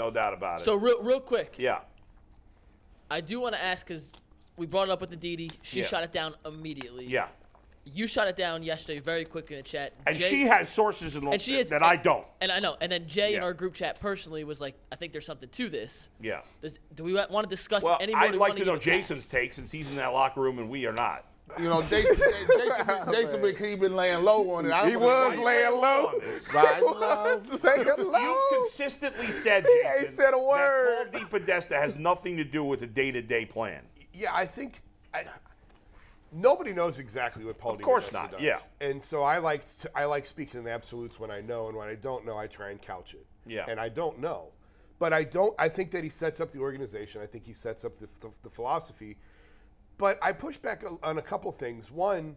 No doubt about it. So real quick. Yeah. I do want to ask because we brought it up with the Didi. She Yeah. shot it down immediately. Yeah. You shot it down yesterday very quickly in the chat. And Jay, she has sources in that I don't. And I know. And then Jay in Yeah. our group chat personally was like, I think there's something to this. Yeah. Do we want to discuss Well, any more? I'd like to know Jason's take since he's in that locker room and we are not. You know, Jason he been laying low on it. He was laying low. You've consistently said, He Jason, ain't said a word. that Paul DePodesta has nothing to do with the day-to-day plan. Yeah, I think nobody knows exactly what Paul DePodesta does. Of course not, yeah. And so I like speaking in absolutes when I know, and when I don't know, I try and couch it. Yeah. And I don't know. But I think that he sets up the organization. I think he sets up the philosophy. But I push back on a couple things. One,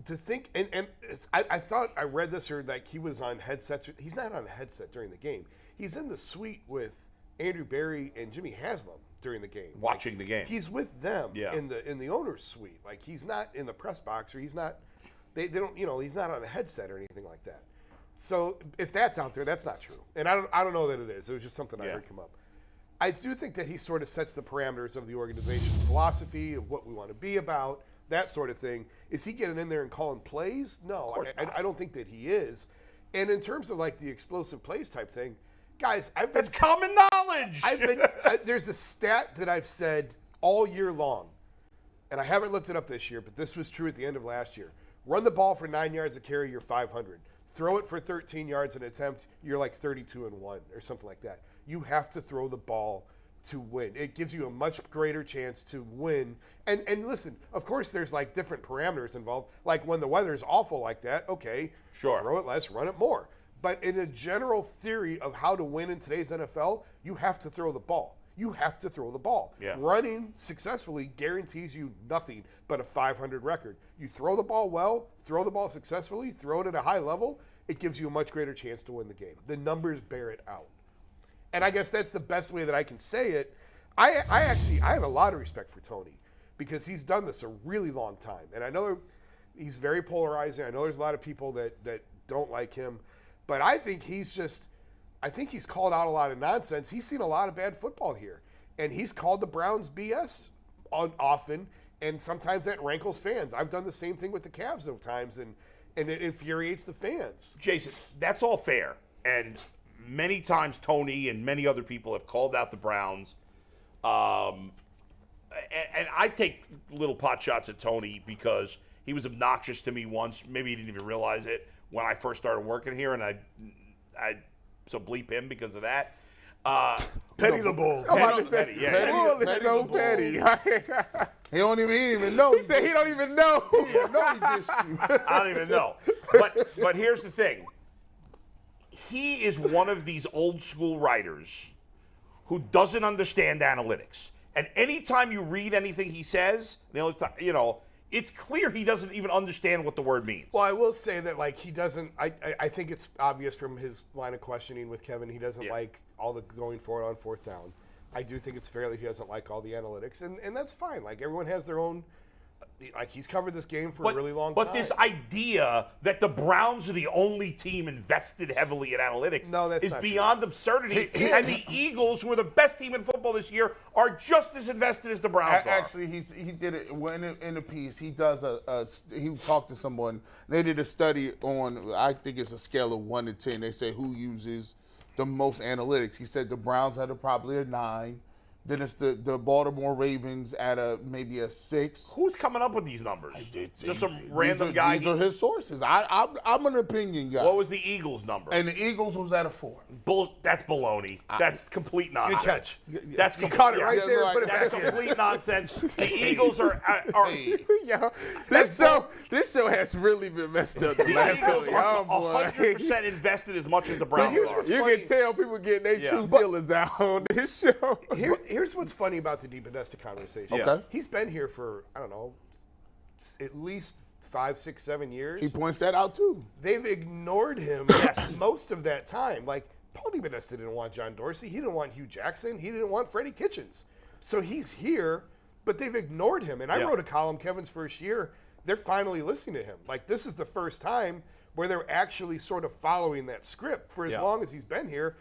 to think, and I thought I read this or like he was on headsets. He's not on a headset during the game. He's in the suite with Andrew Berry and Jimmy Haslam during the game. Watching the game. He's with them Yeah. in the owner's suite. Like he's not in the press box or he's not. They don't he's not on a headset or anything like that. So if that's out there, that's not true. And I don't know that it is. It was just something I heard come up. I do think that he sort of sets the parameters of the organization's philosophy of what we want to be about, that sort of thing. Is he getting in there and calling plays? No, I don't think that he is. And in terms of like the explosive plays type thing, guys, That's common knowledge. There's a stat that I've said all year long, and I haven't looked it up this year, but this was true at the end of last year. Run the ball for 9 yards a carry, you're 500. Throw it for 13 yards an attempt, you're like 32-1 or something like that. You have to throw the ball to win. It gives you a much greater chance to win. And listen, of course there's like different parameters involved. Like when the weather's awful like that, okay, sure, throw it less, run it more. But in a general theory of how to win in today's NFL, you have to throw the ball. You have to throw the ball. Yeah. Running successfully guarantees you nothing but a 500 record. You throw the ball well, throw the ball successfully, throw it at a high level, it gives you a much greater chance to win the game. The numbers bear it out. And I guess that's the best way that I can say it. I have a lot of respect for Tony because he's done this a really long time. And I know he's very polarizing. I know there's a lot of people that don't like him. But I think he's called out a lot of nonsense. He's seen a lot of bad football here. And he's called the Browns BS often. And sometimes that rankles fans. I've done the same thing with the Cavs of times. And it infuriates the fans. Jason, that's all fair. And many times Tony and many other people have called out the Browns. And I take little pot shots at Tony because he was obnoxious to me once. Maybe he didn't even realize it when I first started working here, and I so bleep him because of that. Petty the Bull. I'm about to say, Petty, yeah. Petty is so petty. He don't even know. He said he don't even know. I don't even know. But here's the thing. He is one of these old school writers who doesn't understand analytics. And anytime you read anything he says, it's clear he doesn't even understand what the word means. Well, I will say that, like, he doesn't – I think it's obvious from his line of questioning with Kevin, he doesn't like all the going for it on fourth down. I do think it's fair that he doesn't like all the analytics, and that's fine. Like, everyone has their own – like, he's covered this game for a really long time. But this idea that the Browns are the only team invested heavily in analytics is beyond absurdity. And the Eagles, who are the best team in football this year, are just as invested as the Browns are. Actually, he did it in a piece. He does he talked to someone. They did a study on, I think it's a scale of 1 to 10. They say who uses the most analytics. He said the Browns at probably a 9. Then it's the Baltimore Ravens at maybe a 6. Who's coming up with these numbers? Just some random guy. These are his sources. I'm an opinion guy. What was the Eagles number? And the Eagles was at a 4. That's baloney. That's complete nonsense. Good catch. That's you caught it right there. Right. Put it That's back complete nonsense. The Eagles are Yo, this show has really been messed up the last Eagles couple are of boy. 100% invested as much as the Browns are. You can tell people getting their true feelings out on this show. Here's what's funny about the DePodesta conversation. Okay. He's been here for, I don't know, at least 5, 6, 7 years. He points that out too. They've ignored him most of that time. Like, Paul DePodesta didn't want John Dorsey. He didn't want Hugh Jackson. He didn't want Freddie Kitchens. So he's here, but they've ignored him. And I wrote a column, Kevin's first year, they're finally listening to him. Like, this is the first time where they're actually sort of following that script. For as long as he's been here,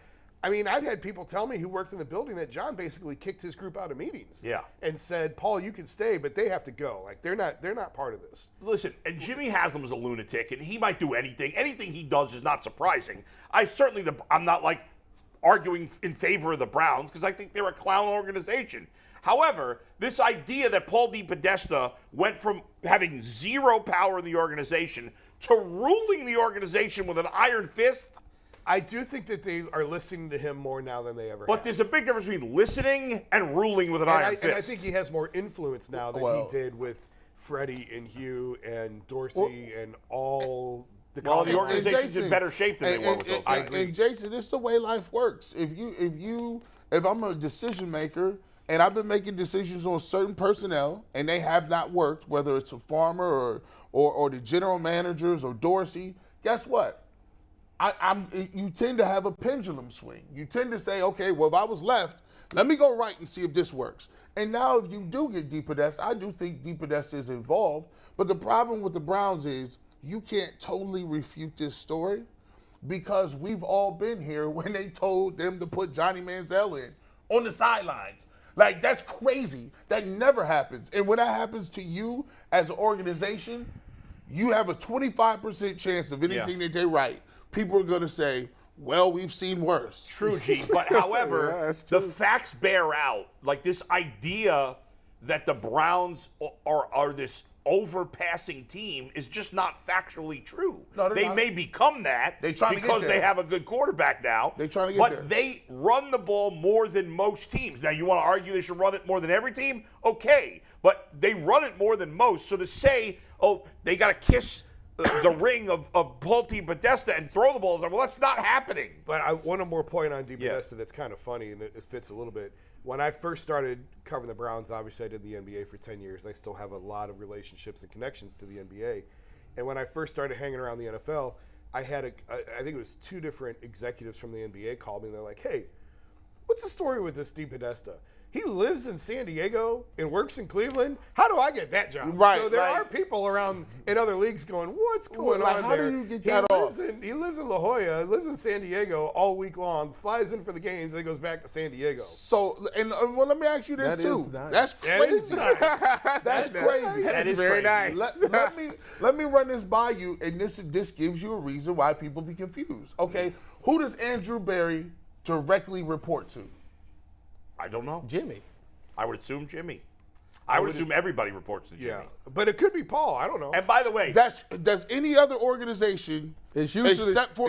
I mean, I've had people tell me who worked in the building that John basically kicked his group out of meetings. Yeah. And said, Paul, you can stay, but they have to go. Like, they're not part of this. Listen, and Jimmy Haslam is a lunatic, and he might do anything. Anything he does is not surprising. I'm not like arguing in favor of the Browns because I think they're a clown organization. However, this idea that Paul DePodesta went from having zero power in the organization to ruling the organization with an iron fist. I do think that they are listening to him more now than they ever But have. there's a big difference between listening and ruling with an iron fist. And I think he has more influence now than he did with Freddie and Hugh and Dorsey and all the Well, the colleagues. organization's in better shape than they were with those guys. And Jason, this is the way life works. If I'm a decision maker and I've been making decisions on certain personnel and they have not worked, whether it's a farmer or the general managers or Dorsey, guess what? You tend to have a pendulum swing. You tend to say, okay, well, if I was left, let me go right and see if this works. And now if you do get DePodesta, I do think DePodesta is involved. But the problem with the Browns is you can't totally refute this story because we've all been here when they told them to put Johnny Manziel in on the sidelines. Like, that's crazy. That never happens. And when that happens to you as an organization, you have a 25% chance of anything that they write. People are going to say, well, we've seen worse. True, G. But however, the facts bear out. Like this idea that the Browns are this overpassing team is just not factually true. No, they may become that because they have a good quarterback now. They're trying to get but there. they run the ball more than most teams. Now, you want to argue they should run it more than every team? Okay. But they run it more than most. So to say, oh, they got to kiss the ring of Paul DePodesta and throw the ball, well, that's not happening. But one more point on DePodesta that's kind of funny, and it fits a little bit. When I first started covering the Browns, obviously I did the NBA for 10 years. I still have a lot of relationships and connections to the NBA. And when I first started hanging around the NFL, I had I think it was 2 different executives from the NBA called me, and they're like, hey, what's the story with this DePodesta? He lives in San Diego and works in Cleveland. How do I get that job? Right, so there right. are people around in other leagues going, what's going Like, on how there? do you get that off? He lives in La Jolla, lives in San Diego all week long, flies in for the games, then goes back to San Diego. So, well, let me ask you this, That too. is nice. That's crazy. That's crazy. That is very crazy. nice. Let me run this by you, and this gives you a reason why people be confused. Okay, who does Andrew Berry directly report to? I don't know. Jimmy. I would assume Jimmy. I would assume everybody reports to Jimmy. Yeah, but it could be Paul. I don't know. And by the way, Does any other organization, It's usually- except for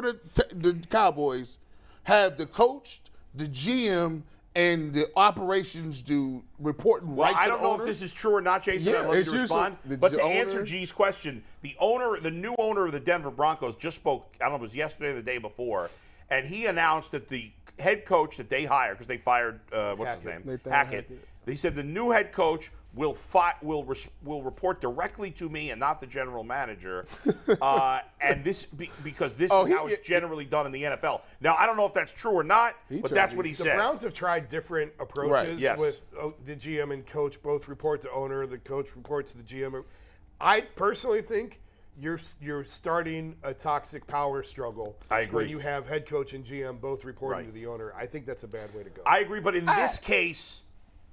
the Cowboys, have the coach, the GM, and the operations dude reporting well, right to I don't the know owner? if this is true or not, Jason. Yeah, I'd love you it's to usually respond. the But to owner- answer G's question, the new owner of the Denver Broncos just spoke, I don't know if it was yesterday or the day before, and he announced that the head coach that they hired, because they fired, what's his name? Nathan Hackett. Hackett. They said the new head coach will report directly to me and not the general manager, and because this is how it's generally done in the NFL. Now, I don't know if that's true or not, but that's what he The said. Browns have tried different approaches Right, yes. with the GM and coach both report to owner, the coach reports to the GM. I personally think you're starting a toxic power struggle. I agree. When you have head coach and GM both reporting Right. to the owner. I think that's a bad way to go. I agree, but in this case,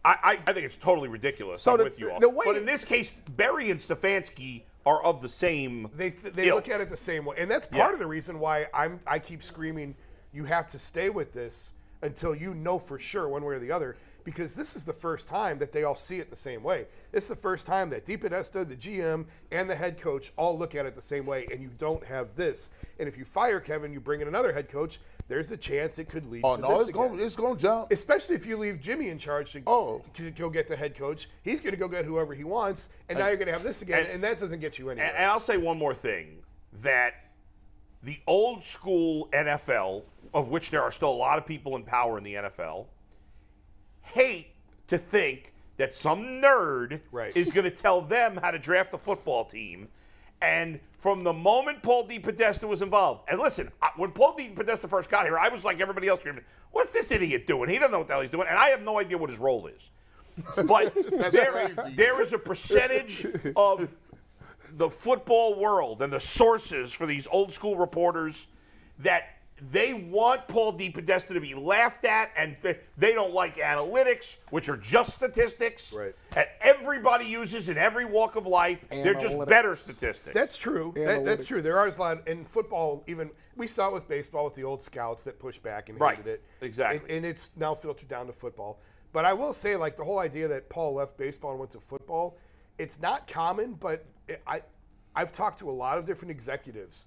I think it's totally ridiculous. So I'm the- with you all. the way- But in this case, Berry and Stefanski are of the same They ilk. look at it the same way, and that's part Yeah. of the reason why I keep screaming. You have to stay with this until you know for sure one way or the other, because this is the first time that they all see it the same way. It's the first time that DePodesta, the GM, and the head coach all look at it the same way, and you don't have this. And if you fire Kevin, you bring in another head coach, there's a chance it could lead Oh to no, this again. it's going to jump. Especially if you leave Jimmy in charge to go get the head coach. He's going to go get whoever he wants, and now you're going to have this again, and that doesn't get you anywhere. And I'll say one more thing, that the old school NFL, of which there are still a lot of people in power in the NFL, hate to think that some nerd Right. is going to tell them how to draft a football team. And from the moment Paul DePodesta was involved, and listen, when Paul DePodesta first got here, I was like everybody else screaming, what's this idiot doing? He doesn't know what the hell he's doing, and I have no idea what his role is. But crazy. there is a percentage of the football world and the sources for these old school reporters that they want Paul DePodesta to be laughed at, and they don't like analytics, which are just statistics. Right. And everybody uses in every walk of life. They're just Analytics. better statistics. That's true. That's true. There are a lot in football. Even we saw it with baseball with the old scouts that pushed back and hated it. Exactly. And it's now filtered down to football. But I will say, like the whole idea that Paul left baseball and went to football, it's not common. But I've talked to a lot of different executives,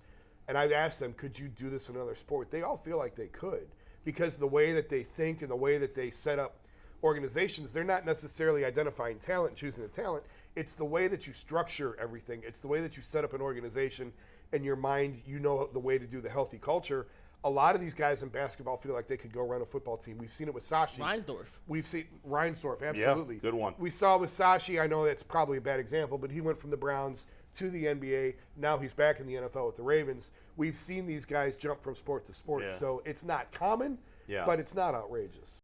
and I've asked them, could you do this in another sport? They all feel like they could, because the way that they think and the way that they set up organizations, they're not necessarily identifying talent and choosing the talent. It's the way that you structure everything. It's the way that you set up an organization. In your mind, you know the way to do the healthy culture. A lot of these guys in basketball feel like they could go run a football team. We've seen it with Sashi. Reinsdorf. We've seen Reinsdorf, absolutely. Yeah, good one. We saw with Sashi, I know that's probably a bad example, but he went from the Browns to the NBA. Now he's back in the NFL with the Ravens. We've seen these guys jump from sport to sport. Yeah. So it's not common, Yeah. but it's not outrageous.